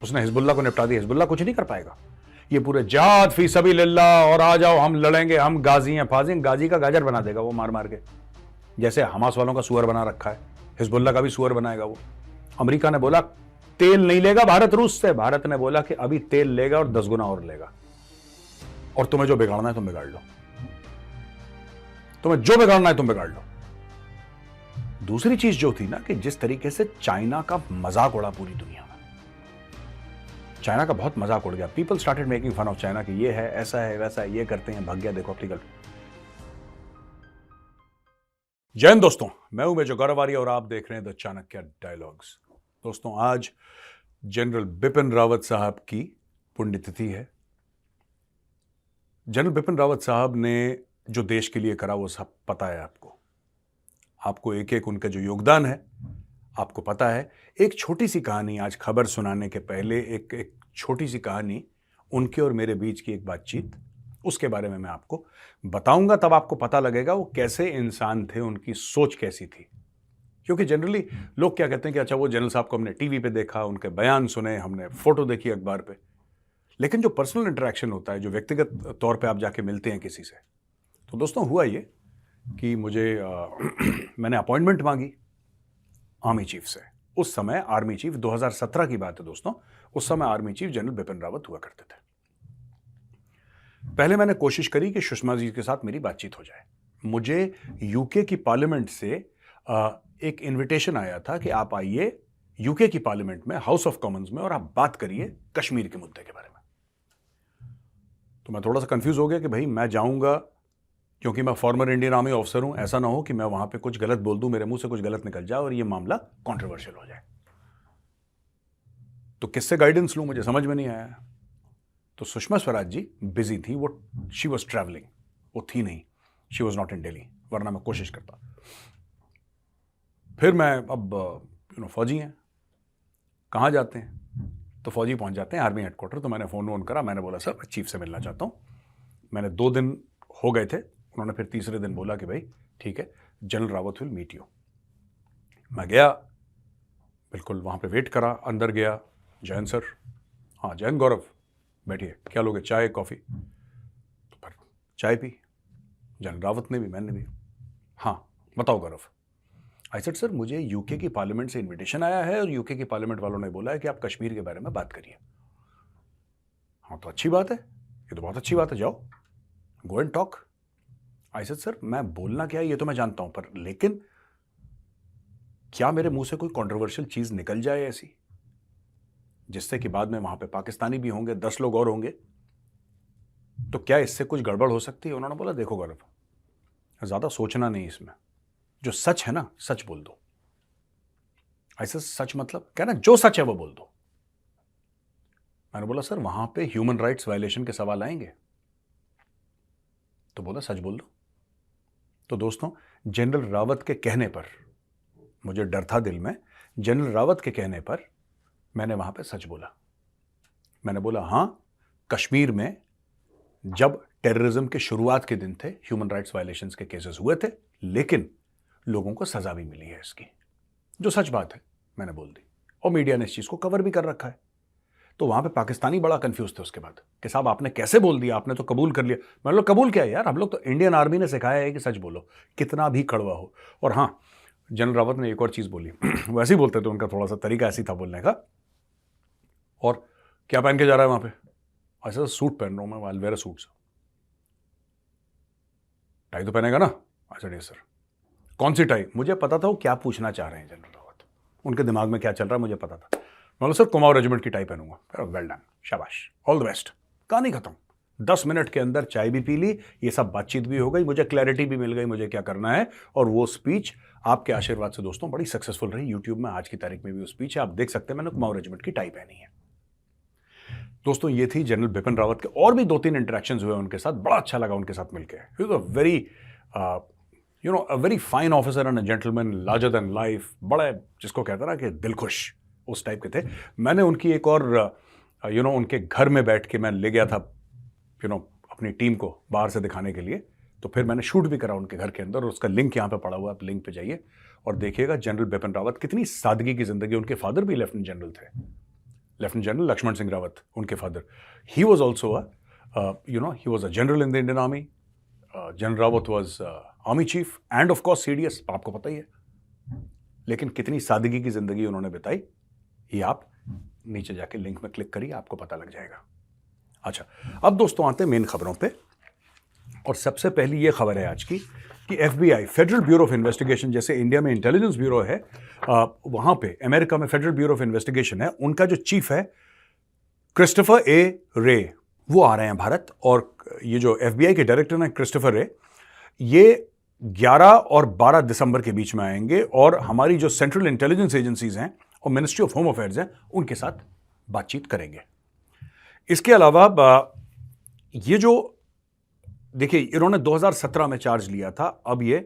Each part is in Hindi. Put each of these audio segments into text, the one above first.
उसने हिजबुल्लाह को निपटा दिया। हिजबुल्लाह कुछ नहीं कर पाएगा। ये पूरे जिहाद फी सबिलिल्लाह और आ जाओ हम लड़ेंगे, हम गाजी हैं, फाजी हैं, गाजी का गाजर बना देगा वो मार मार के। जैसे हमास वालों का सुअर बना रखा है, हिजबुल्लाह का भी सुअर बनाएगा वो। अमेरिका ने बोला तेल नहीं लेगा भारत रूस से, भारत ने बोला कि अभी तेल लेगा और 10 गुना और लेगा, और तुम्हें जो बिगाड़ना है तुम बिगाड़ लो, तुम्हें जो बिगाड़ना है तुम बिगाड़ लो। दूसरी चीज जो थी ना कि जिस तरीके से चाइना का मजाक उड़ा पूरी दुनिया में, चाइना का बहुत मजाक उड़ गया। People started making fun of China कि ये है, ऐसा है, वैसा है, ये करते हैं, भाग गया देखो अपनी गलती। जय हिंद दोस्तों, मैं हूं मेजर गौरव आर्य और आप देख रहे हैं द चाणक्य डायलॉग्स। दोस्तों, आज जनरल बिपिन रावत साहब की पुण्यतिथि है। जनरल बिपिन रावत साहब ने जो देश के लिए करा वो सब पता है आपको एक एक उनका जो योगदान है आपको पता है। एक छोटी सी कहानी, आज खबर सुनाने के पहले एक छोटी सी कहानी, उनके और मेरे बीच की एक बातचीत, उसके बारे में मैं आपको बताऊंगा। तब आपको पता लगेगा वो कैसे इंसान थे, उनकी सोच कैसी थी। क्योंकि जनरली लोग क्या कहते हैं कि अच्छा वो जनरल साहब को हमने टीवी पे देखा, उनके बयान सुने, हमने फोटो देखी अखबार पे, लेकिन जो पर्सनल इंटरेक्शन होता है, जो व्यक्तिगत तौर पे आप जाके मिलते हैं किसी से, तो दोस्तों हुआ ये कि मुझे मैंने अपॉइंटमेंट मांगी आर्मी चीफ से। उस समय आर्मी चीफ, 2017 की बात है दोस्तों, उस समय army chief general Bipin Rawat हुआ करते थे। पहले मैंने कोशिश करी कि सुषमा जी के साथ मेरी बातचीत हो जाए। मुझे यूके की पार्लियामेंट से एक इनविटेशन आया था कि आप आइए यूके की पार्लियामेंट में, हाउस ऑफ कॉमन्स में, और आप बात करिए कश्मीर के मुद्दे के बारे में। तो मैं थोड़ा सा कंफ्यूज हो गया कि भाई मैं जाऊंगा, क्योंकि मैं फॉर्मर इंडियन आर्मी ऑफिसर हूं, ऐसा ना हो कि मैं वहां पे कुछ गलत बोल दूं, मेरे मुंह से कुछ गलत निकल जाए और ये मामला कंट्रोवर्शियल हो जाए। तो किससे गाइडेंस लूं, मुझे समझ में नहीं आया। तो सुषमा स्वराज जी बिजी थी, वो शी वॉज ट्रैवलिंग, वो थी नहीं, she was not in Delhi, वरना मैं कोशिश करता। फिर मैं अब फौजी हैं, कहाँ जाते हैं, तो फौजी पहुंच जाते हैं आर्मी हेडक्वार्टर। तो मैंने फोन करा, मैंने बोला सर मैं चीफ से मिलना चाहता हूँ। मैंने 2 दिन हो गए थे, उन्होंने फिर तीसरे दिन बोला कि भाई ठीक है, general Rawat will meet you. मैं गया, बिल्कुल वहाँ पे वेट करा, अंदर गया, जैन सर, हाँ जैन गौरव, बैठिए, क्या लोगे, चाय कॉफ़ी? तो फिर चाय पी, जनरल रावत ने भी, मैंने भी। हाँ बताओ गौरव। आई सेड सर मुझे यूके की पार्लियामेंट से इन्विटेशन आया है और यूके की पार्लियामेंट वालों ने बोला है कि आप कश्मीर के बारे में बात करिए। हाँ तो अच्छी बात है, ये तो बहुत अच्छी बात है, जाओ go and talk. I said sir मैं बोलना क्या है ये तो मैं जानता हूं, पर लेकिन क्या मेरे मुंह से कोई कंट्रोवर्शियल चीज निकल जाए ऐसी जिससे कि बाद में वहां पे पाकिस्तानी भी होंगे, 10 लोग और होंगे, तो क्या इससे कुछ गड़बड़ हो सकती है? उन्होंने बोला देखो गौरव, ज्यादा सोचना नहीं इसमें, जो सच है ना सच बोल दो। ऐसे सच मतलब क्या ना, जो सच है वो बोल दो। मैंने बोला सर वहां पे ह्यूमन राइट्स वायलेशन के सवाल आएंगे, तो बोला सच बोल दो। तो दोस्तों जनरल रावत के कहने पर, मुझे डर था दिल में, जनरल रावत के कहने पर मैंने वहां पे सच बोला। मैंने बोला हां, कश्मीर में जब टेररिज्म के शुरुआत के दिन थे, ह्यूमन राइट्स वायलेशंस के केसेस हुए थे, लेकिन लोगों को सजा भी मिली है इसकी, जो सच बात है, मैंने बोल दी। और मीडिया ने इस चीज को कवर भी कर रखा है। तो वहां पे पाकिस्तानी बड़ा कंफ्यूज थे उसके बाद कि साहब आपने कैसे बोल दिया, आपने तो कबूल कर लिया। मैं लोग कबूल क्या है यार, हम लोग तो इंडियन आर्मी ने सिखाया है कि सच बोलो, कितना भी कड़वा हो। और हाँ, जनरल रावत ने एक और चीज बोली वैसे ही बोलते थे, उनका थोड़ा सा तरीका ऐसी था बोलने का। और क्या पहन के जा रहा है वहां पे? ऐसा सूट पहन रहा हूं मैं, वाल वेयर सूट। टाई तो पहनेगा ना? अच्छा सर। कौन सी टाई? मुझे पता था वो क्या पूछना चाह रहे हैं जनरल रावत, उनके दिमाग में क्या चल रहा है मुझे पता था। मैं सर कुमाऊं रेजिमेंट की टाई पहनूंगा। वेल डन, शाबाश, ऑल द बेस्ट। कहानी खत्म। 10 मिनट के अंदर चाय भी पी ली, ये सब बातचीत भी हो गई, मुझे क्लैरिटी भी मिल गई मुझे क्या करना है। और वो स्पीच आपके आशीर्वाद से दोस्तों बड़ी सक्सेसफुल रही। यूट्यूब में आज की तारीख में भी वो स्पीच है, आप देख सकते हैं, मैंने कुमाऊं रेजिमेंट की टाई पहनी है। दोस्तों ये थी जनरल बिपिन रावत के, और भी 2-3 इंटरेक्शंस हुए उनके साथ, बड़ा अच्छा लगा उनके साथ मिलकर। He was a very a very fine officer and a gentleman, larger than life, बड़े जिसको कहते हैं ना कि दिलखुश, उस टाइप के थे। मैंने उनकी एक और उनके घर में बैठ के मैं ले गया था अपनी टीम को बाहर से दिखाने के लिए। तो फिर मैंने शूट भी करा उनके घर के अंदर, और उसका लिंक यहाँ पे पड़ा हुआ है, आप लिंक पे जाइए और देखिएगा। जनरल बिपिन रावत, कितनी सादगी की जिंदगी। उनके फादर भी लेफ्टिनेंट जनरल थे, लेफ्टिनेंट जनरल लक्ष्मण सिंह रावत, उनके father, he was also he was a general in the Indian army. General Rawat was army cheap end of course CDS, आपको पता ही है. लेकिन कितनी सादगी की जिंदगी उन्होंने बिताई, ये आप नीचे जाके लिंक में क्लिक करिए, आपको पता लग जाएगा. अच्छा, अब दोस्तों आते हैं मेन खबरों पे. और सबसे पहली ये खबर है आज की कि FBI, federal bureau of investigation, जैसे इंडिया में इंटेलिजेंस ब्यूरो है, वहां पे अमेरिका में फेडरल ब्यूरो ऑफ इन्वेस्टिगेशन है, उनका जो चीफ है क्रिस्टोफर ए रे, वो आ रहे हैं भारत. और ये जो FBI के डायरेक्टर हैं क्रिस्टोफर रे, ये 11 और 12 दिसंबर के बीच में आएंगे और हमारी जो सेंट्रल इंटेलिजेंस एजेंसीज हैं और मिनिस्ट्री ऑफ होम अफेयर्स हैं, उनके साथ बातचीत करेंगे. इसके अलावा ये जो देखिए, इन्होंने 2017 में चार्ज लिया था, अब ये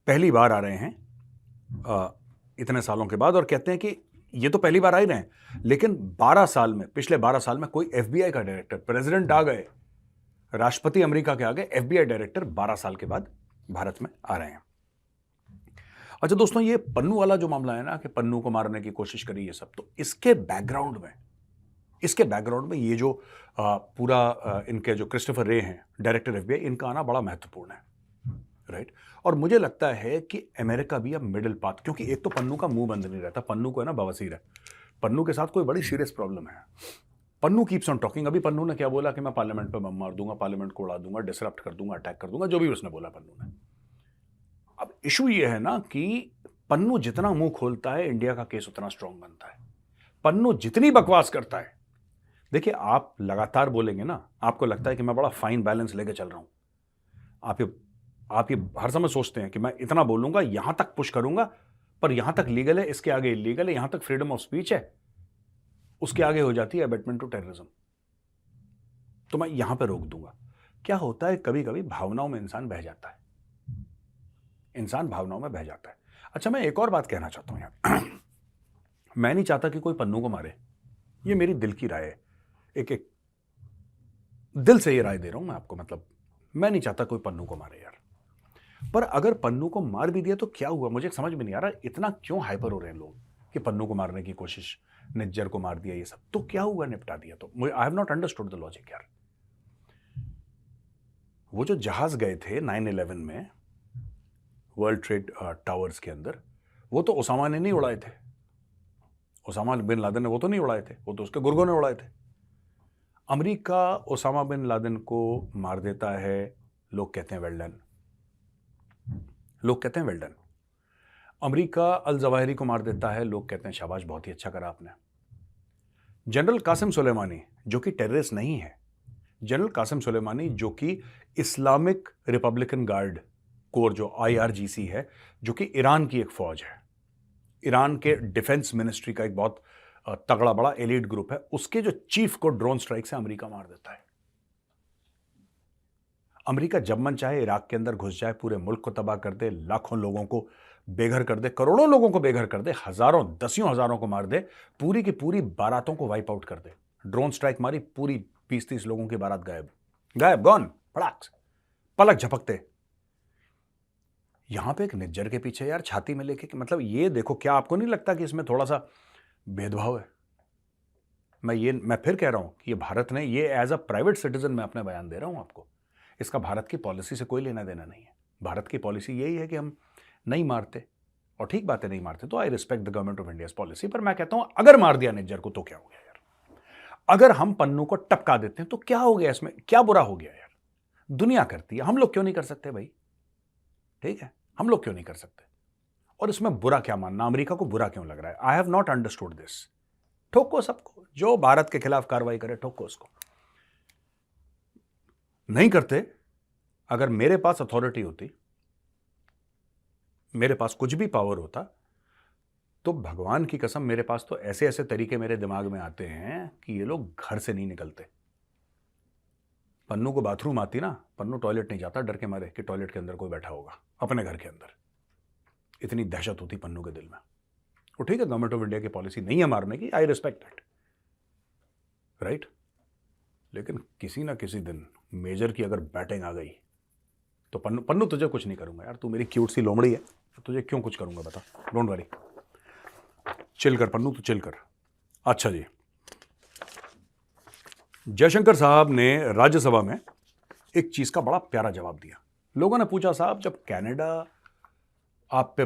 पहली बार आ रहे हैं इतने सालों के बाद, और कहते हैं कि ये तो पहली बार आ ही रहे हैं, लेकिन 12 साल में, पिछले 12 साल में कोई FBI का डायरेक्टर, प्रेसिडेंट आ गए, राष्ट्रपति अमेरिका के आ गए, FBI डायरेक्टर 12 साल के बाद भारत में आ रहे हैं. अच्छा दोस्तों, ये पन्नू वाला जो मामला है ना, कि पन्नू को मारने की कोशिश करी, ये सब, तो इसके बैकग्राउंड में ये जो पूरा इनके जो क्रिस्टोफर रे हैं, डायरेक्टर FBI, इनका आना बड़ा महत्वपूर्ण है, राइट. और मुझे लगता है कि अमेरिका भी अब मिडिल पाथ, क्योंकि एक तो पन्नू का मुंह बंद नहीं रहता, पन्नू को है ना बवासीर है, पन्नू के साथ कोई बड़ी सीरियस प्रॉब्लम है. Pannu keeps on talking. अभी पन्नू ने क्या बोला कि मैं पार्लियामेंट पे बम मार दूंगा, पार्लियामेंट को उड़ा दूंगा, डिसरप्ट कर दूंगा, अटैक कर दूंगा, जो भी उसने बोला पन्नू ने. अब इशू ये है ना कि पन्नू जितना मुंह खोलता है, इंडिया का केस उतना स्ट्रांग बनता है. पन्नू जितनी बकवास करता है, देखिए आप लगातार बोलेंगे ना, आपको लगता है कि मैं बड़ा फाइन बैलेंस लेके चल रहा हूं. आप ये हर समय सोचते हैं कि मैं इतना बोलूंगा, यहां तक पुश करूंगा, पर यहां तक लीगल है, इसके आगे इलीगल है, यहां तक फ्रीडम ऑफ स्पीच है, उसके आगे हो जाती है अबेटमेंट टू टेररिज्म, तो मैं यहां पर रोक दूंगा. क्या होता है, कभी कभी भावनाओं में इंसान बह जाता है, अच्छा, मैं एक और बात कहना चाहता हूं यार. मैं नहीं चाहता कि कोई पन्नू को मारे, ये मेरी दिल की राय है, एक दिल से ये राय दे रहा हूं मैं आपको, मतलब मैं नहीं चाहता कोई पन्नू को मारे यार. पर अगर पन्नू को मार भी दिया तो क्या हुआ, मुझे समझ में नहीं आ रहा, इतना क्यों हाइपर हो रहे हैं लोग कि पन्नू को मारने की कोशिश, निज्जर को मार दिया, ये सब तो क्या हुआ, निपटा दिया तो. आई have not understood the logic यार. वो जो जहाज गए थे 9/11 में वर्ल्ड ट्रेड टावर्स के अंदर, वो तो ओसामा ने नहीं उड़ाए थे, ओसामा बिन लादेन ने वो तो नहीं उड़ाए थे, वो तो उसके गुर्गों ने उड़ाए थे. अमेरिका ओसामा बिन लादेन को मार देता है, लोग कहते हैं well done. America al Zawahiri को मार देता है, लोग कहते हैं शाबाश, बहुत ही अच्छा करा आपने. जनरल कासिम सुलेमानी, जो कि टेररिस्ट नहीं है, जनरल कासिम सुलेमानी, जो कि इस्लामिक रिपब्लिकन गार्ड कोर, जो IRGC है, जो कि ईरान की एक फौज है, ईरान के डिफेंस मिनिस्ट्री का एक बहुत तगड़ा बड़ा एलीट ग्रुप है, उसके जो चीफ को ड्रोन स्ट्राइक से अमेरिका मार देता है. अमेरिका जब मन चाहे इराक के अंदर घुस जाए, पूरे मुल्क को तबाह कर दे, लाखों लोगों को बेघर कर दे, करोड़ों लोगों को बेघर कर दे, हजारों दसियों हजारों को मार दे, पूरी की पूरी बारातों को वाइप आउट कर दे. ड्रोन स्ट्राइक मारी, पूरी 20-30 लोगों की बारात गायब, गॉन, फड़ाक, पलक झपकते. यहां पे एक निज्जर के पीछे यार छाती में लेके, मतलब ये देखो, क्या आपको नहीं लगता कि इसमें थोड़ा सा भेदभाव है? मैं फिर कह रहा हूं कि ये भारत ने, ये एज अ प्राइवेट सिटीजन मैं अपना बयान दे रहा हूं आपको, इसका भारत की पॉलिसी से कोई लेना देना नहीं है. भारत की पॉलिसी यही है कि हम नहीं मारते, और ठीक बात है, नहीं मारते, तो I respect the government of India policy. पर मैं कहता हूं, अगर मार दिया निज्जर को तो क्या हो गया यार? अगर हम पन्नू को टपका देते हैं तो क्या हो गया, इसमें क्या बुरा हो गया यार? दुनिया करती है, हम लोग क्यों नहीं कर सकते भाई? ठीक है, हम लोग क्यों नहीं कर सकते? और इसमें बुरा क्या मानना, अमेरिका को बुरा क्यों लग रहा है? I have not understood this. ठोको सबको, जो भारत के खिलाफ कार्रवाई करे ठोको उसको. नहीं करते. अगर मेरे पास अथॉरिटी होती, मेरे पास कुछ भी पावर होता, तो भगवान की कसम मेरे पास तो ऐसे ऐसे तरीके मेरे दिमाग में आते हैं कि ये लोग घर से नहीं निकलते. पन्नू को बाथरूम आती ना, पन्नू टॉयलेट नहीं जाता, डर के मारे कि टॉयलेट के अंदर कोई बैठा होगा अपने घर के अंदर. इतनी दहशत होती पन्नू के दिल में. वो ठीक है, गवर्नमेंट ऑफ इंडिया की पॉलिसी नहीं है मारने की, आई रिस्पेक्ट दैट, राइट. लेकिन किसी ना किसी दिन मेजर की अगर बैटिंग आ गई तो पन्नू तुझे कुछ नहीं करूंगा यार, तू मेरी क्यूट सी लोमड़ी है, तो तुझे क्यों कुछ करूंगा बता. डोंट वरी, चिल कर पन्नू, तू चिल कर. अच्छा जी, जयशंकर साहब ने राज्यसभा में एक चीज का बड़ा प्यारा जवाब दिया। लोगों ने पूछा, साहब जब कनाडा आप पे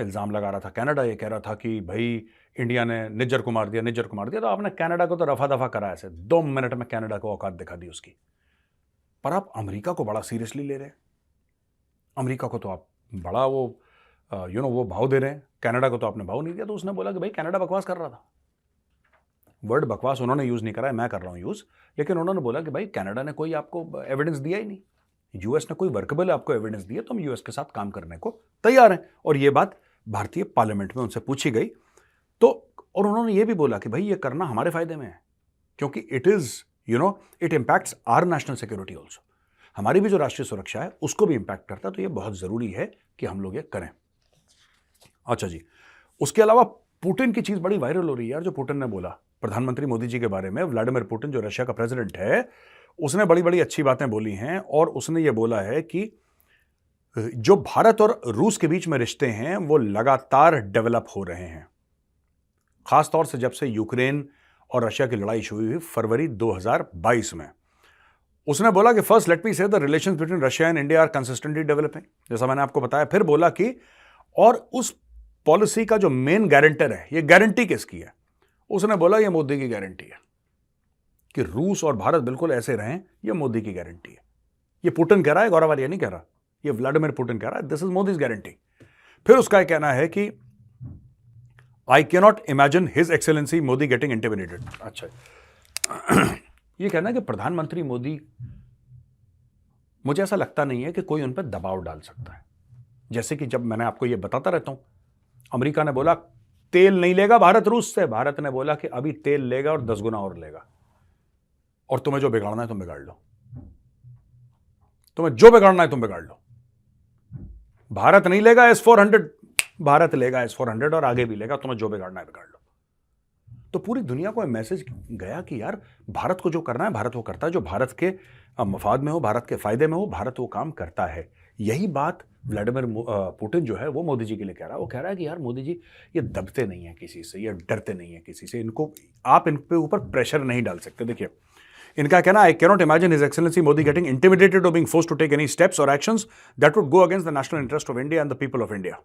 इल्जाम लगा रहा था, कनाडा ये कह रहा था कि भाई इंडिया ने निज्जर को मार दिया, तो आपने कनाडा को तो रफा दफा करा, ऐसे 2 मिनट में कनाडा को औकात दिखा दी उसकी। पर आप अमेरिका को बड़ा सीरियसली ले रहे हैं, अमेरिका को तो आप बड़ा वो भाव दे रहे हैं, कनाडा को तो आपने भाव नहीं दिया। तो उसने बोला कि भाई कनाडा बकवास कर रहा था। वर्ड बकवास उन्होंने यूज नहीं करा है, मैं कर रहा हूं यूज, लेकिन उन्होंने बोला कि भाई कनाडा ने कोई आपको एविडेंस दिया ही नहीं, यूएस ने कोई वर्कबल आपको एविडेंस दिया, तो हम यूएस के साथ काम करने को तैयार हैं। और ये बात भारतीय पार्लियामेंट में उनसे पूछी गई, तो और उन्होंने ये भी बोला कि भाई ये करना हमारे फायदे में है, क्योंकि it impacts our national security also, हमारी भी जो राष्ट्रीय सुरक्षा है उसको भी इंपैक्ट करता है, तो ये बहुत जरूरी है कि हम लोग ये करें। अच्छा जी, उसके अलावा पुतिन की चीज बड़ी वायरल हो रही है यार, जो पुतिन ने बोला प्रधानमंत्री मोदी जी के बारे में। व्लादिमीर पुतिन जो रशिया का प्रेसिडेंट है, उसने बड़ी बड़ी अच्छी बातें बोली हैं, और उसने ये बोला है कि जो भारत और रूस के बीच में रिश्ते हैं वो लगातार डेवलप हो रहे हैं, खासतौर से जब से यूक्रेन और रशिया की लड़ाई शुरू हुई फरवरी 2022 में। उसने बोला कि first let me say the relations between Russia and India are consistently developing, जैसा मैंने आपको बताया। फिर बोला कि और उस पॉलिसी का जो मेन गारंटर है, ये गारंटी किसकी है? उसने बोला ये मोदी की गारंटी है कि रूस और भारत बिल्कुल ऐसे रहें, ये मोदी की गारंटी है। ये पुतिन कह रहा है, गौरव आर्या नहीं कह रहा, ये व्लादिमीर पुतिन कह रहा है, दिस इज मोदीज गारंटी। फिर उसका यह कहना है कि आई can not imagine his excellency Modi getting intimidated. अच्छा, ये कहना है कि प्रधानमंत्री मोदी, मुझे ऐसा लगता नहीं है कि कोई उन पर दबाव डाल सकता है। जैसे कि जब मैंने आपको यह बताता रहता हूं, अमेरिका ने बोला तेल नहीं लेगा भारत रूस से, भारत ने बोला कि अभी तेल लेगा और 10 गुना और लेगा, और तुम्हें जो बिगाड़ना है तुम बिगाड़ लो, तुम्हें जो बिगाड़ना है तुम बिगाड़ लो। भारत नहीं लेगा S-400, भारत लेगा S-400 और आगे भी लेगा, तुम्हें जो बिगाड़ना है बिगाड़ लो। तो पूरी दुनिया को मैसेज गया कि यार भारत को जो करना है भारत वो करता है, जो भारत के मफाद में हो, भारत के फायदे में हो, भारत वो काम करता है। यही बात व्लादिमीर पुतिन जो है वो मोदी जी के लिए कह रहा है। वो कह रहा है कि यार मोदी जी ये दबते नहीं है किसी से, ये डरते नहीं है किसी से, इनको आप इन पे ऊपर प्रेशर नहीं डाल सकते। देखिए इनका कहना, I can not imagine his excellency Modi getting intimidated और being forced to take any steps और actions that would go against the national interest of India and the people of India.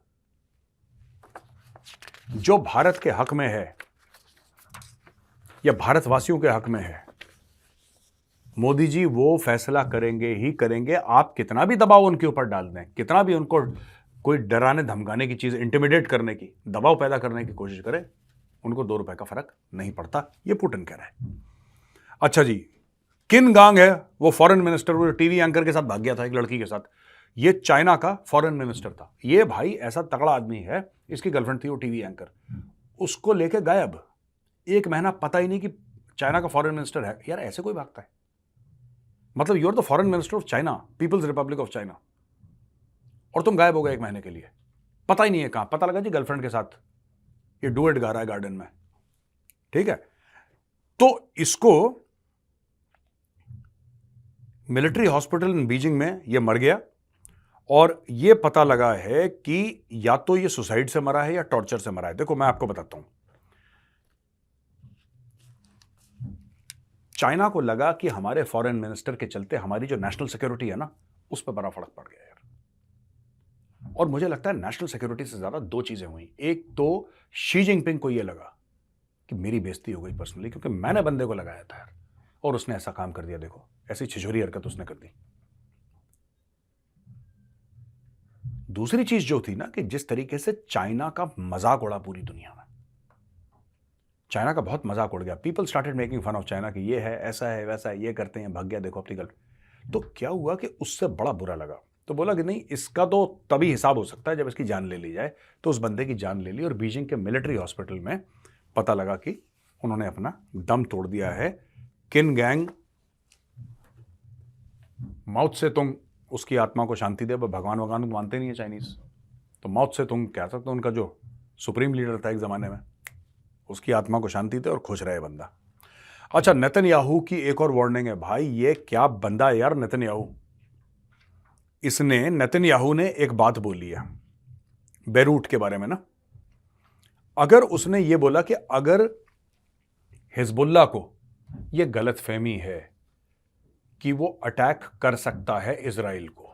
जो भारत के हक में है या भारतवासियों के हक में है, मोदी जी वो फैसला करेंगे ही करेंगे। आप कितना भी दबाव उनके ऊपर डाल दें, कितना भी उनको कोई डराने धमकाने की चीज, इंटिमिडेट करने की, दबाव पैदा करने की कोशिश करे, उनको 2 रुपए का फर्क नहीं पड़ता। ये पुतिन कह रहा है। अच्छा जी, किन गांग है वो फॉरेन मिनिस्टर, वो टीवी एंकर के साथ भाग गया था एक लड़की के साथ, ये चाइना का फॉरेन मिनिस्टर था। ये भाई ऐसा तगड़ा आदमी है, इसकी गर्लफ्रेंड थी वो टीवी एंकर, उसको लेके गायब, 1 महीना पता ही नहीं कि चाइना का फॉरेन मिनिस्टर है। यार ऐसे कोई भागता है? मतलब you are the foreign minister of China, People's Republic of China, और तुम गायब हो गए 1 महीने के लिए, पता ही नहीं है कहां। पता लगा जी गर्लफ्रेंड के साथ ये डुएट गा रहा है गार्डन में, ठीक है। तो इसको मिलिट्री हॉस्पिटल इन बीजिंग में ये मर गया, और ये पता लगा है कि या तो ये सुसाइड से मरा है या टॉर्चर से मरा है। देखो मैं आपको बताता हूं, चाइना को लगा कि हमारे फॉरेन मिनिस्टर के चलते हमारी जो नेशनल सिक्योरिटी है ना, उस पर बड़ा फर्क पड़ गया यार। और मुझे लगता है नेशनल सिक्योरिटी से ज्यादा 2 चीजें हुई। एक तो शी जिनपिंग को यह लगा कि मेरी बेइज्जती हो गई पर्सनली, क्योंकि मैंने बंदे को लगाया था यार, और उसने ऐसा काम कर दिया। देखो ऐसी छिछोरी हरकत उसने कर दी। दूसरी चीज जो थी ना, कि जिस तरीके से चाइना का मजाक उड़ा पूरी दुनिया में, चाइना का बहुत मजाक उड़ गया। People started making fun of China कि ये है, ऐसा है, वैसा है, ये करते हैं, भाग गया देखो अपनी गर्लफ्रेंड। तो क्या हुआ कि उससे बड़ा बुरा लगा, तो बोला कि नहीं, इसका तो तभी हिसाब हो सकता है जब इसकी जान ले ली जाए। तो उस बंदे की जान ले ली, और बीजिंग के मिलिट्री हॉस्पिटल में पता लगा कि उन्होंने अपना दम तोड़ दिया है। किन गैंग, माउथ से तुम उसकी आत्मा को शांति दे, भगवान भगवान मानते नहीं है चाइनीज, तो माउथ से तुम कह सकते हो उनका जो सुप्रीम लीडर था एक जमाने में, उसकी आत्मा को शांति दे और खुश रहे बंदा। अच्छा, नेतन्याहू की एक और वार्निंग है। भाई ये क्या बंदा है यार नेतन्याहू। नेतन्याहू ने एक बात बोली है बेरूट के बारे में ना। अगर उसने ये बोला कि अगर हिजबुल्लाह को ये गलतफहमी है कि वो अटैक कर सकता है इजराइल को।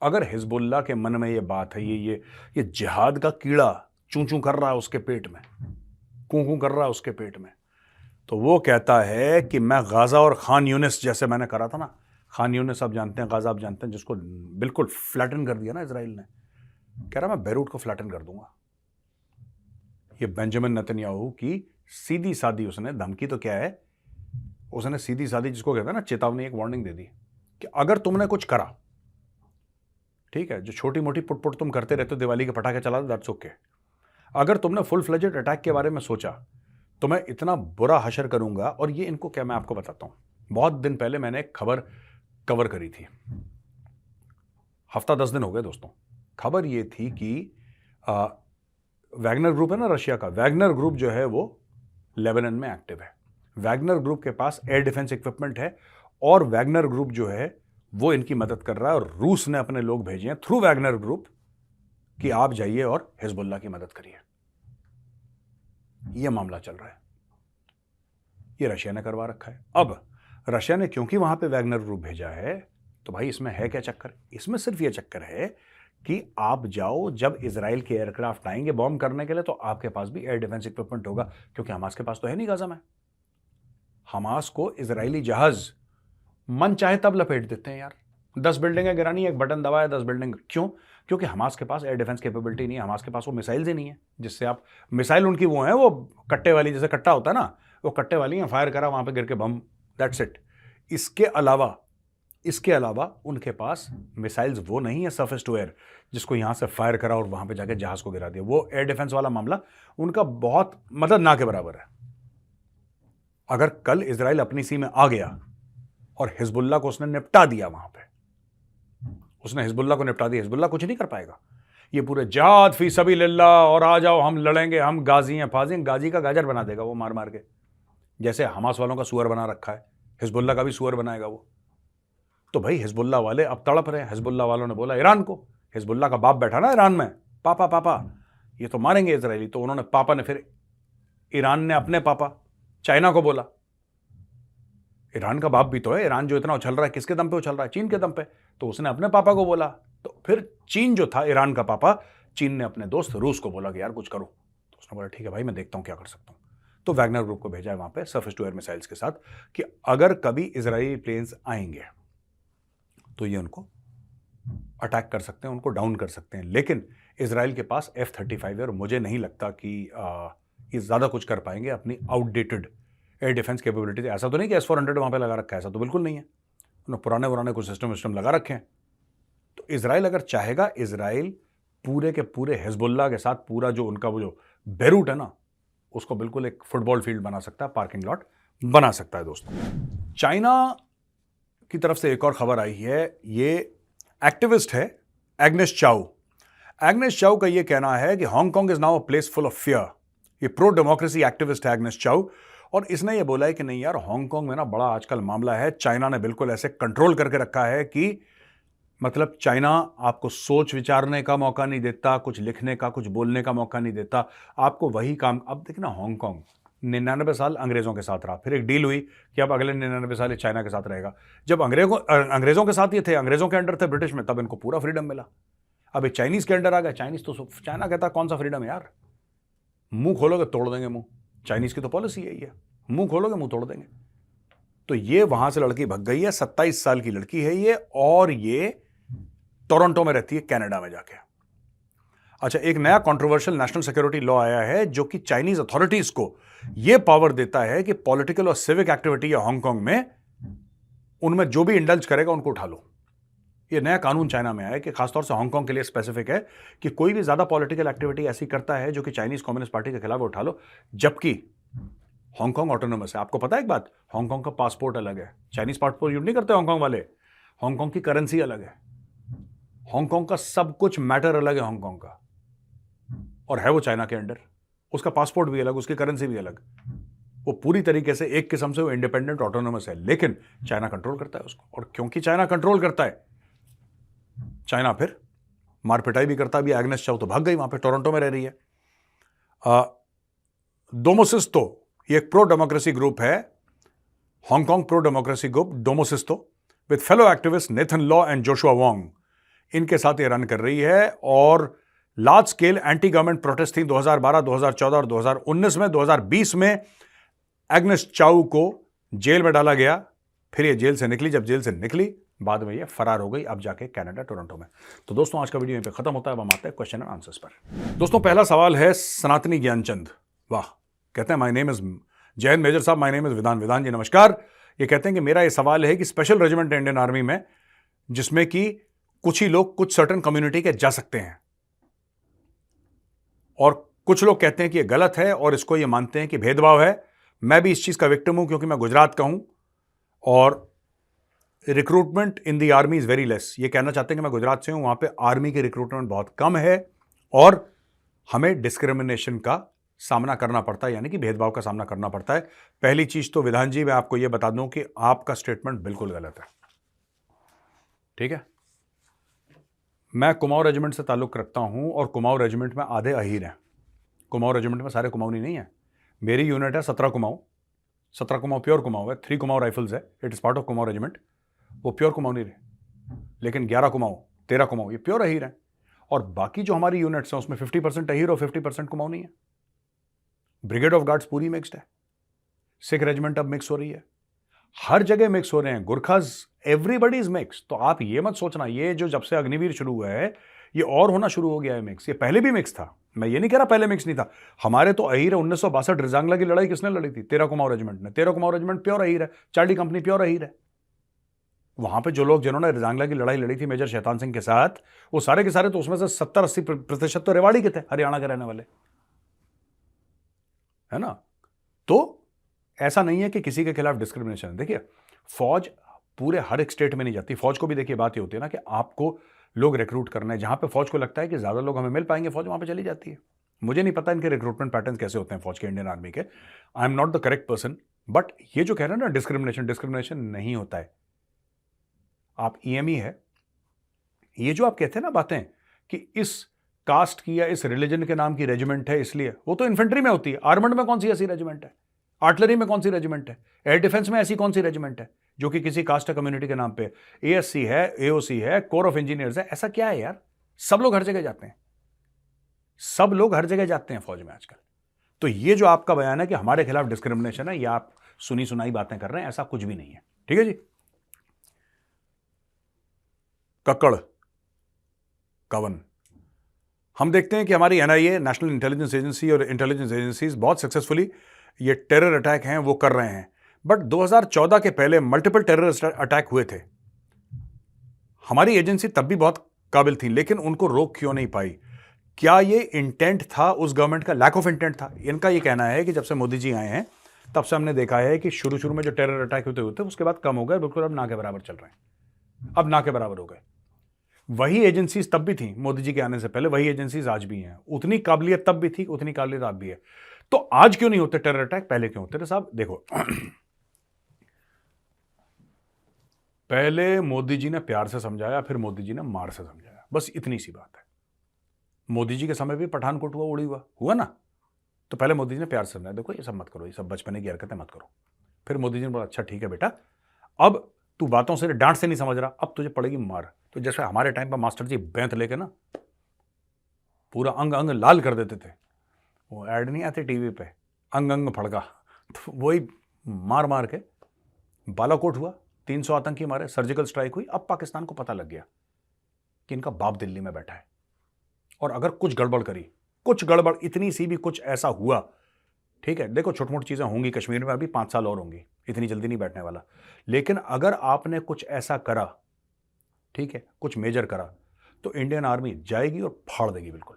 अगर हिजबुल्लाह के मन में ये बात है, ये जिहाद का कीड़ा चूं चूं कर रहा है उसके पेट में, कूं कूं कर रहा है उसके पेट में, तो वो कहता है कि मैं गाजा और खान यूनिस, जैसे मैंने करा था ना, खान यूनिस आप जानते हैं, गाजा आप जानते हैं, जिसको बिल्कुल फ्लैटन कर दिया ना इसराइल ने, कह रहा मैं बेरूट को फ्लैटन कर दूंगा। ये बेंजामिन नेतन्याहू की सीधी सादी उसने धमकी, तो क्या है, उसने सीधी सादी जिसको कहते हैं ना चेतावनी, एक वार्निंग दे दी कि अगर तुमने कुछ करा, ठीक है, जो छोटी मोटी पुट तुम करते रहते हो, दिवाली के पटाखे चला, दैट्स ओके, अगर तुमने फुल फ्लेजेड अटैक के बारे में सोचा तो मैं इतना बुरा हशर करूंगा। और ये इनको क्या, मैं आपको बताता हूं, बहुत दिन पहले मैंने एक खबर कवर करी थी, हफ्ता 10 दिन हो गए दोस्तों। खबर ये थी कि वैगनर ग्रुप है ना रशिया का, वैगनर ग्रुप जो है वो लेबनान में एक्टिव है। वैगनर ग्रुप के पास एयर डिफेंस इक्विपमेंट है और वैगनर ग्रुप जो है वो इनकी मदद कर रहा है, और रूस ने अपने लोग भेजे हैं थ्रू वैगनर ग्रुप कि आप जाइए और हिजबुल्लाह की मदद करिए। यह मामला चल रहा है, ये रशिया ने करवा रखा है। अब रशिया ने क्योंकि वहां पे वैगनर ग्रुप भेजा है, तो भाई इसमें है क्या चक्कर, इसमें सिर्फ यह चक्कर है कि आप जाओ, जब इजराइल के एयरक्राफ्ट आएंगे बॉम्ब करने के लिए, तो आपके पास भी एयर डिफेंस इक्विपमेंट होगा, क्योंकि हमास के पास तो है नहीं गाजा में। हमास को इजरायली जहाज मन चाहे तब लपेट देते हैं यार, 10 बिल्डिंगें गिरानी, एक बटन दबाया 10 बिल्डिंग, क्यों? क्योंकि हमास के पास एयर डिफेंस कैपेबिलिटी नहीं है, हमास के पास वो मिसाइल्स ही नहीं है जिससे आप, मिसाइल उनकी वो है, वो कट्टे वाली, जैसे कट्टा होता है ना, वो कट्टे वाली है, फायर करा वहां पे गिर के बम, दैट्स इट। इसके अलावा उनके पास मिसाइल्स वो नहीं है सरफेस टू एयर, जिसको यहां से फायर करा और वहां पे जाके जहाज को गिरा दिया। वो एयर डिफेंस वाला मामला उनका बहुत मतलब ना के बराबर है। अगर कल इजराइल अपनी सीमा में आ गया और हिजबुल्लाह को उसने निपटा दिया, वहां पे उसने हिजबुल्लाह को निपटा दिया, हिजबुल्लाह कुछ नहीं कर पाएगा। ये पूरे जिहाद फी सबीलिल्लाह और आ जाओ हम लड़ेंगे, हम गाजी हैं फाजी हैं, गाजी का गाजर बना देगा वो मार मार के, जैसे हमास वालों का सुअर बना रखा है, हिजबुल्लाह का भी सुअर बनाएगा वो। तो भाई हिजबुल्लाह वाले अब तड़प रहे हैं। हिजबुल्लाह वालों ने बोला ईरान को, हिजबुल्लाह का बाप बैठा ना ईरान में, पापा पापा ये तो मारेंगे इजरायली, तो उन्होंने पापा ने फिर ईरान ने अपने पापा चाइना को बोला, ईरान का बाप भी तो है, ईरान जो इतना उछल रहा है किसके दम पे उछल रहा है, चीन के दम पे, तो उसने अपने पापा को बोला। तो फिर चीन जो था ईरान का पापा, चीन ने अपने दोस्त रूस को बोला कि यार कुछ करो, तो उसने बोला ठीक है भाई मैं देखता हूं क्या कर सकता हूं। तो वैगनर ग्रुप को भेजा है वहां पे सरफेस टू एयर मिसाइल्स के साथ कि अगर कभी इजरायली प्लेन्स आएंगे तो ये उनको अटैक कर सकते हैं, उनको डाउन कर सकते हैं। लेकिन इजराइल के पास F-35 है और मुझे नहीं लगता कि ये ज्यादा कुछ कर पाएंगे अपनी आउटडेटेड एयर डिफेंस कैपेबिलिटी। ऐसा तो नहीं कि S-400 वहां पे लगा रखा है, ऐसा तो बिल्कुल नहीं है, उन्होंने पुराने कुछ सिस्टम लगा रखे हैं। तो इजराइल अगर चाहेगा, इजराइल पूरे के पूरे हिजबुल्लाह के साथ पूरा जो उनका वो जो बेरूट है ना, उसको बिल्कुल एक फुटबॉल फील्ड बना सकता है, पार्किंग लॉट बना सकता है। दोस्तों, चाइना की तरफ से एक और खबर आई है, ये एक्टिविस्ट है एग्नेस चाउ। एग्नेस चाउ का ये कहना है कि Hong Kong is now a place full of fear. ये प्रो डेमोक्रेसी एक्टिविस्ट है एग्नेस चाउ, और इसने ये बोला है कि नहीं यार, हांगकांग में ना बड़ा आजकल मामला है, चाइना ने बिल्कुल ऐसे कंट्रोल करके रखा है कि मतलब चाइना आपको सोच विचारने का मौका नहीं देता, कुछ लिखने का, कुछ बोलने का मौका नहीं देता, आपको वही काम। अब देखना, हांगकांग 99 साल अंग्रेजों के साथ रहा, फिर एक डील हुई कि अब अगले 99 साल चाइना के साथ रहेगा। जब अंग्रेजों के साथ ये थे, अंग्रेजों के अंडर थे ब्रिटिश में, तब इनको पूरा फ्रीडम मिला। अब ये चाइनीज के अंडर आ गया, चाइनीज तो चाइना कहता कौन सा फ्रीडम है यार, मुंह खोलोगे तोड़ देंगे मुंह, चाइनीज की तो पॉलिसी यही है, मुंह खोलोगे मुंह तोड़ देंगे। तो ये वहां से लड़की भग गई है, 27 साल की लड़की है ये, और ये टोरंटो में रहती है, कनाडा में जाके। अच्छा, एक नया कंट्रोवर्शियल नेशनल सिक्योरिटी लॉ आया है जो कि चाइनीज अथॉरिटीज को यह पावर देता है कि पॉलिटिकल और सिविक एक्टिविटी है हांगकांग में, उनमें जो भी इंडल्ज करेगा उनको उठा लो। यह नया कानून चाइना में आया है कि खासतौर से हांगकांग के लिए स्पेसिफिक है कि कोई भी ज्यादा पॉलिटिकल एक्टिविटी ऐसी करता है जो कि चाइनीज कम्युनिस्ट पार्टी के खिलाफ, उठा लो। जबकि हांगकांग ऑटोनोमस है। आपको पता है एक बात, हांगकांग का पासपोर्ट अलग है, चाइनीज पासपोर्ट यूज नहीं करते हांगकांग वाले, हांगकांग की करेंसी अलग है, हांगकांग का सब कुछ मैटर अलग है हांगकांग का, और है वो चाइना के अंडर, उसका पासपोर्ट भी अलग, उसकी करेंसी भी अलग, वो पूरी तरीके से एक किस्म से वो इंडिपेंडेंट ऑटोनोमस है, लेकिन चाइना कंट्रोल करता है उसको। और क्योंकि चाइना कंट्रोल करता है, चाइना फिर मार पिटाई भी करता है। अभी एग्नेस चाउ तो भाग गई, वहां पे टोरंटो में रह रही है। डोमोसिस तो ये एक प्रो डेमोक्रेसी ग्रुप है Hong Kong pro democracy group Demosisto with fellow activist Nathan Law and Joshua Wong, इनके साथ ये रन कर रही है। और large scale anti government protest थी 2012, 2014 और 2019 में। 2020 में एग्नेस चाउ को जेल में डाला गया, फिर ये जेल से निकली। जब जेल से निकली, बाद में ये फरार हो गई, अब जाके कनाडा टोरंटो में। तो दोस्तों, आज का वीडियो यहीं पे खत्म होता है। अब हम आते हैं क्वेश्चन एंड आंसर्स पर। दोस्तों, पहला सवाल है सनातनी ज्ञानचंद। वाह, कहते हैं माय नेम इज जय हिंद मेजर साहब, माय नेम इज विधान जी नमस्कार। ये कहते हैं कि मेरा ये सवाल है कि स्पेशल रेजिमेंट इंडियन आर्मी में, जिसमें कि कुछ ही लोग कुछ सर्टेन कम्युनिटी के जा सकते हैं, और कुछ लोग कहते हैं कि ये गलत है और इसको ये मानते हैं कि भेदभाव है। मैं भी इस चीज का विक्टिम हूं, क्योंकि मैं गुजरात का हूं और recruitment in the army is very less. ये कहना चाहते हैं कि मैं गुजरात से हूं, वहां पे आर्मी की रिक्रूटमेंट बहुत कम है और हमें डिस्क्रिमिनेशन का सामना करना पड़ता है, यानी कि भेदभाव का सामना करना पड़ता है। पहली चीज तो विधान जी, मैं आपको यह बता दूं कि आपका स्टेटमेंट बिल्कुल गलत है। ठीक है, मैं कुमाऊं रेजिमेंट से ताल्लुक रखता हूं और कुमाऊं रेजिमेंट में आधे अहीर हैं। कुमाऊं रेजिमेंट में सारे कुमाऊनी नहीं है। मेरी यूनिट है 17 कुमाऊं। 17 कुमाऊं प्योर कुमाऊं है। 3 कुमाऊं राइफल्स है, it is part of Kumaon regiment. वो प्योर कुमाऊं नहीं रहे, लेकिन 11 कुमाऊं, 13 कुमाऊं ये प्योर अहीर है। और बाकी जो हमारी यूनिट्स हैं उसमें 50% अहीर और 50% कुमाऊं नहीं है। ब्रिगेड ऑफ गार्ड्स पूरी मिक्स्ड है। सिख रेजिमेंट अब मिक्स हो रही है, हर जगह मिक्स हो रहे हैं। Gurkhas, everybody is mix. तो आप ये मत सोचना, ये जो जब से अग्निवीर शुरू हुआ है ये और होना शुरू हो गया है मिक्स। ये पहले भी मिक्स था, मैं ये नहीं कह रहा पहले मिक्स नहीं था। हमारे तो अहीर है। 1962 रिजांगला की लड़ाई किसने लड़ी थी? 13 कुमाऊं रेजिमेंट ने। 13 कुमाऊं रेजिमेंट प्योर अहीर है। चार्ली कंपनी प्योर अहीर है। वहां पे जो लोग जिन्होंने रिजांगला की लड़ाई लड़ी थी मेजर शैतान सिंह के साथ, वो सारे के सारे तो उसमें से 70-80% तो रेवाड़ी के थे, हरियाणा के रहने वाले, है ना। तो ऐसा नहीं है कि किसी के खिलाफ डिस्क्रिमिनेशन है। देखिए, फौज पूरे हर एक स्टेट में नहीं जाती। फौज को भी देखिए बात ये होती है ना कि आपको लोग रिक्रूट करना है, जहां पे फौज को लगता है कि ज्यादा लोग हमें मिल पाएंगे, फौज वहां पे चली जाती है। मुझे नहीं पता इनके रिक्रूटमेंट पैटर्न कैसे होते हैं फौज के, इंडियन आर्मी के। I am not the correct person, but ये जो कह रहे हैं ना डिस्क्रिमिनेशन नहीं होता है। आप ईएमई है, ये जो आप कहते हैं ना बातें कि इस कास्ट की या इस रिलीजन के नाम की रेजिमेंट है, इसलिए वो तो इन्फेंट्री में होती है। आर्मड में कौन सी ऐसी रेजिमेंट है? आर्टिलरी में कौन सी रेजिमेंट है? एयर डिफेंस में ऐसी कौन सी रेजिमेंट है जो कि किसी कास्ट कम्युनिटी के नाम पे? एएससी है, एओसी है, कोर ऑफ इंजीनियर्स है। ऐसा क्या है यार? सब लोग हर जगह जाते हैं, सब लोग हर जगह जाते हैं फौज में आजकल। तो ये जो आपका बयान है कि हमारे खिलाफ डिस्क्रिमिनेशन है, या आप सुनी सुनाई बातें कर रहे हैं, ऐसा कुछ भी नहीं है। ठीक है जी। कक्कड़ कवन, हम देखते हैं कि हमारी एनआईए, नेशनल इंटेलिजेंस एजेंसी, और इंटेलिजेंस एजेंसीज बहुत सक्सेसफुली ये टेरर अटैक हैं वो कर रहे हैं। बट 2014 के पहले मल्टीपल टेरर अटैक हुए थे। हमारी एजेंसी तब भी बहुत काबिल थी, लेकिन उनको रोक क्यों नहीं पाई? क्या ये इंटेंट था उस गवर्नमेंट का? लैक ऑफ इंटेंट था। इनका ये कहना है कि जब से मोदी जी आए हैं तब से हमने देखा है कि शुरू में जो टेरर अटैक होते उसके बाद कम हो गए, बिल्कुल अब ना के बराबर चल रहे हैं। अब ना के बराबर हो गए। वही एजेंसीज तब भी थी मोदी जी के आने से पहले, वही एजेंसीज आज भी हैं। उतनी काबिलियत तब भी थी, उतनी काबिलियत आज भी है। तो आज क्यों नहीं होते टेरर अटैक, पहले क्यों होते थे साहब? देखो, पहले मोदी जी ने प्यार से समझाया, फिर मोदी जी ने मार से समझाया, बस इतनी सी बात है। मोदी जी के समय भी पठानकोट हुआ, उड़ी हुआ ना, तो पहले मोदी जी ने प्यार से समझाया, देखो ये सब मत करो, ये सब बचपने की हरकतें मत करो। फिर मोदी जी ने बोला अच्छा ठीक है बेटा, अब तू बातों से, डांट से नहीं समझ रहा, अब तुझे पड़ेगी मार। तो जैसे हमारे टाइम पर मास्टर जी बैंत लेके ना पूरा अंग अंग लाल कर देते थे, वो ऐड नहीं आते टीवी पे, अंग अंग फड़का, तो वही मार मार के बालाकोट हुआ, 300 आतंकी मारे, सर्जिकल स्ट्राइक हुई। अब पाकिस्तान को पता लग गया कि इनका बाप दिल्ली में बैठा है, और अगर कुछ गड़बड़ करी, कुछ गड़बड़ इतनी सी भी कुछ ऐसा हुआ, ठीक है, देखो छोटी मोटी चीजें होंगी कश्मीर में, अभी 5 साल और होंगी, इतनी जल्दी नहीं बैठने वाला। लेकिन अगर आपने कुछ ऐसा करा, ठीक है, कुछ मेजर करा, तो इंडियन आर्मी जाएगी और फाड़ देगी, बिल्कुल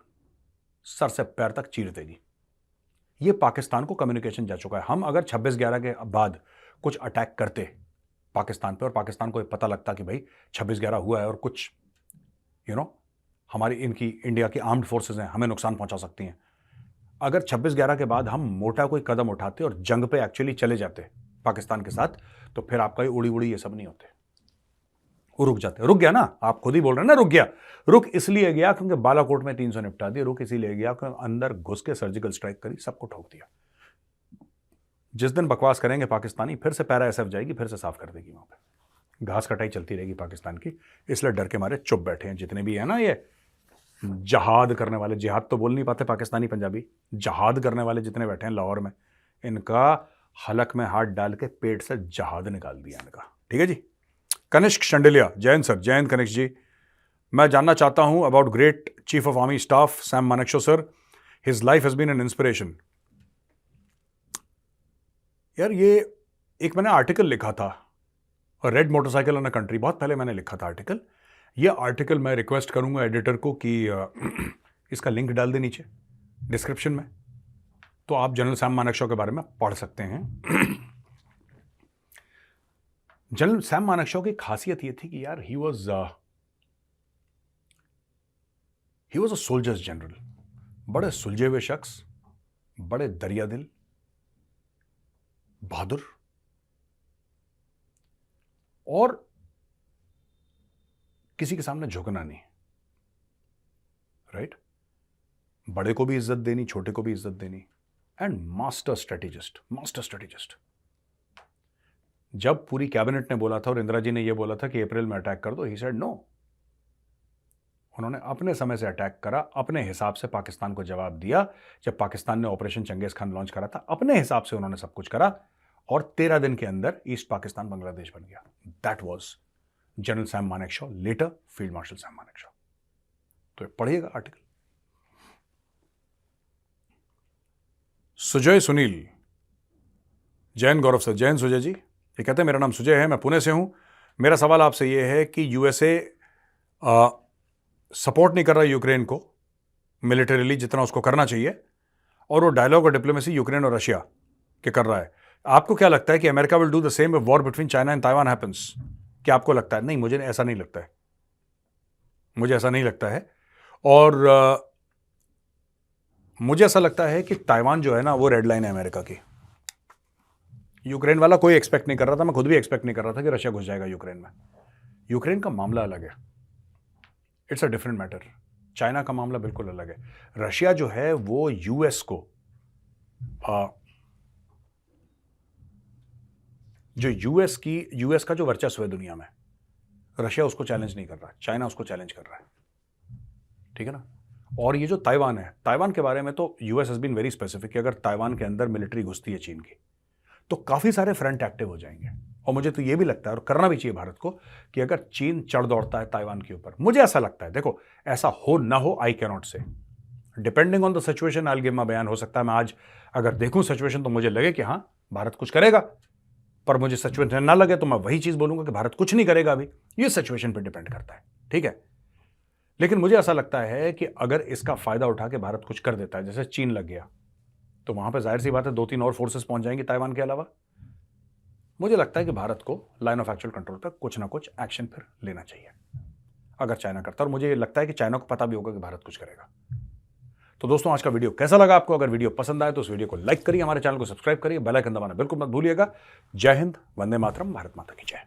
सर से पैर तक चीर देगी। ये पाकिस्तान को कम्युनिकेशन जा चुका है। हम अगर 26/11 के बाद कुछ अटैक करते पाकिस्तान पे, और पाकिस्तान को पता लगता कि भाई 26/11 हुआ है और कुछ हमारी इनकी इंडिया की आर्म्ड फोर्सेस हैं, हमें नुकसान पहुंचा सकती हैं, अगर 26/11 के बाद हम मोटा कोई कदम उठाते और जंग पे एक्चुअली चले जाते पाकिस्तान के साथ, तो फिर आपका ये उड़ी उड़ी ये सब नहीं होते, वो रुक जाते। रुक गया ना, आप खुद ही बोल रहे हैं ना रुक गया। रुक इसलिए गया क्योंकि बालाकोट में 300 निपटा दिया। रुक इसीलिए गया क्योंकि अंदर घुस के सर्जिकल स्ट्राइक करी, सबको ठोक दिया। जिस दिन बकवास करेंगे पाकिस्तानी, फिर से पैरा SF जाएगी, फिर से साफ कर देगी वहाँ पे। घास कटाई चलती रहेगी पाकिस्तान की, इसलिए डर के मारे चुप बैठे हैं जितने भी है ना ये जहाद करने वाले। जिहाद तो बोल नहीं पाते पाकिस्तानी पंजाबी, जहाद करने वाले जितने बैठे हैं लाहौर में, इनका हलक में हाथ डाल के पेट से जहाद निकाल दिया इनका। ठीक है जी। कनिष्क शंडेलिया, जैन सर, जैन कनिष्क जी, मैं जानना चाहता हूं about great chief of army staff Sam Manekshaw sir, his life has been an inspiration. यार ये एक मैंने आर्टिकल लिखा था, red motorcycle in a country, बहुत पहले मैंने लिखा था आर्टिकल। ये आर्टिकल मैं रिक्वेस्ट करूंगा एडिटर को कि इसका लिंक डाल दे नीचे डिस्क्रिप्शन में, तो आप जनरल सैम मानेकशॉ के बारे में पढ़ सकते हैं। जनरल सैम मानेकशॉ की खासियत ये थी कि यार he was a soldiers general. बड़े सुलझे हुए शख्स, बड़े दरिया दिल, बहादुर, और किसी के सामने झुकना नहीं, राइट? बड़े को भी इज्जत देनी, छोटे को भी इज्जत देनी, and master strategist, master strategist. जब पूरी कैबिनेट ने बोला था और इंदिरा जी ने यह बोला था कि अप्रैल में अटैक कर दो, ही सेड नो। उन्होंने अपने समय से अटैक करा, अपने हिसाब से पाकिस्तान को जवाब दिया। जब पाकिस्तान ने ऑपरेशन चंगेज खान लॉन्च करा था, अपने हिसाब से उन्होंने सब कुछ करा, और 13 दिन के अंदर ईस्ट पाकिस्तान बांग्लादेश बन गया। That was general Sam Manekshaw, later field marshal Sam Manekshaw. तो पढ़िएगा आर्टिकल। सुजय सुनील, जैन गौरव सर, जैन सुजय जी, ये कहते हैं मेरा नाम सुजय है, मैं पुणे से हूं। मेरा सवाल आपसे यह है कि यूएसए सपोर्ट नहीं कर रहा यूक्रेन को मिलिटरीली जितना उसको करना चाहिए, और वो डायलॉग और डिप्लोमेसी यूक्रेन और रशिया के कर रहा है। आपको क्या लगता है कि America will do the same if war between China and Taiwan happens? क्या आपको लगता है? नहीं, मुझे ऐसा नहीं लगता है, मुझे ऐसा नहीं लगता है। और मुझे ऐसा लगता है कि ताइवान जो है ना, वो रेड लाइन है अमेरिका की। यूक्रेन वाला कोई एक्सपेक्ट नहीं कर रहा था, मैं खुद भी एक्सपेक्ट नहीं कर रहा था कि रशिया घुस जाएगा यूक्रेन में। यूक्रेन का मामला अलग है, it's a different matter. China का मामला बिल्कुल अलग है। रशिया जो है वो यूएस को जो यूएस का जो वर्चस्व है दुनिया में, रशिया उसको चैलेंज नहीं कर रहा, चाइना उसको चैलेंज कर रहा है। ठीक है ना? और ये जो ताइवान है, ताइवान के बारे में तो US has been very specific कि अगर ताइवान के अंदर मिलिट्री घुसती है चीन की, तो काफी सारे फ्रंट एक्टिव हो जाएंगे। और मुझे तो ये भी लगता है, और करना भी चाहिए भारत को, कि अगर चीन चढ़ दौड़ता है ताइवान के ऊपर, मुझे ऐसा लगता है, देखो ऐसा हो ना हो, आई कैन नॉट से, depending on the situation I will give my बयान। हो सकता है मैं आज अगर देखूं सिचुएशन तो मुझे लगे कि हाँ भारत कुछ करेगा, पर मुझे सिचुएशन ना लगे तो मैं वही चीज बोलूंगा कि भारत कुछ नहीं करेगा अभी। ये सिचुएशन पर डिपेंड करता है, ठीक है? लेकिन मुझे ऐसा लगता है कि अगर इसका फायदा उठा के भारत कुछ कर देता है, जैसे चीन लग गया, तो वहां पर जाहिर सी बात है 2-3 और फोर्सेस पहुंच जाएंगी ताइवान के अलावा। मुझे लगता है कि भारत को लाइन ऑफ एक्चुअल कंट्रोल पर कुछ ना कुछ एक्शन फिर लेना चाहिए अगर चाइना करता है, और मुझे लगता है कि चाइना को पता भी होगा कि भारत कुछ करेगा। तो दोस्तों, आज का वीडियो कैसा लगा आपको? अगर वीडियो पसंद आए तो उस वीडियो को लाइक करिए, हमारे चैनल को सब्सक्राइब करिए, बेल आइकन दबाना बिल्कुल मत भूलिएगा। जय हिंद, वंदे मातरम, भारत माता की जय।